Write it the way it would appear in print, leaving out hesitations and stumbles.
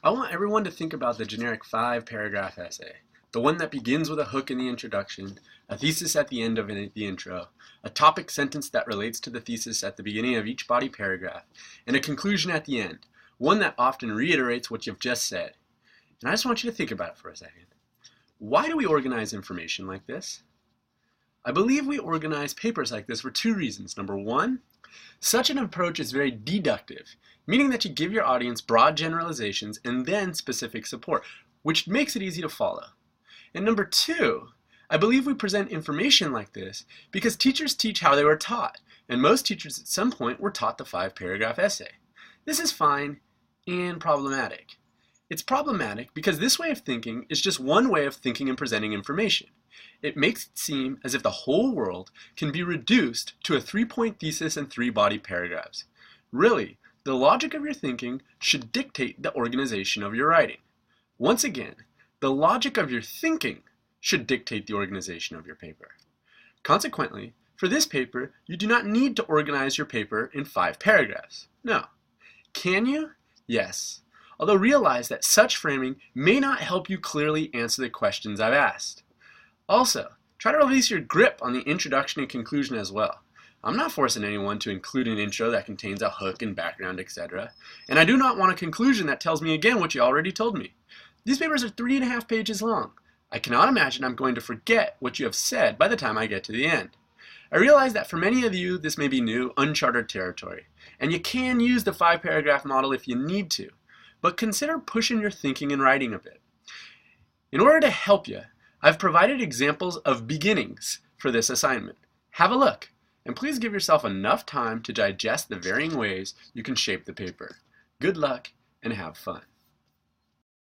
I want everyone to think about the generic 5-paragraph essay. The one that begins with a hook in the introduction, a thesis at the end of the intro, a topic sentence that relates to the thesis at the beginning of each body paragraph, and a conclusion at the end, one that often reiterates what you've just said. And I just want you to think about it for a second. Why do we organize information like this? I believe we organize papers like this for two reasons. Number one, such an approach is very deductive, meaning that you give your audience broad generalizations and then specific support, which makes it easy to follow. And number two, I believe we present information like this because teachers teach how they were taught, and most teachers at some point were taught the 5-paragraph essay. This is fine and problematic. It's problematic because this way of thinking is just one way of thinking and presenting information. It makes it seem as if the whole world can be reduced to a 3-point thesis and 3 body paragraphs. Really, the logic of your thinking should dictate the organization of your writing. Once again, the logic of your thinking should dictate the organization of your paper. Consequently, for this paper, you do not need to organize your paper in 5 paragraphs. No. Can you? Yes. Although realize that such framing may not help you clearly answer the questions I've asked. Also, try to release your grip on the introduction and conclusion as well. I'm not forcing anyone to include an intro that contains a hook and background, etc. And I do not want a conclusion that tells me again what you already told me. These papers are 3.5 pages long. I cannot imagine I'm going to forget what you have said by the time I get to the end. I realize that for many of you this may be new, uncharted territory, and you can use the 5-paragraph model if you need to, but consider pushing your thinking and writing a bit. In order to help you, I've provided examples of beginnings for this assignment. Have a look, and please give yourself enough time to digest the varying ways you can shape the paper. Good luck and have fun.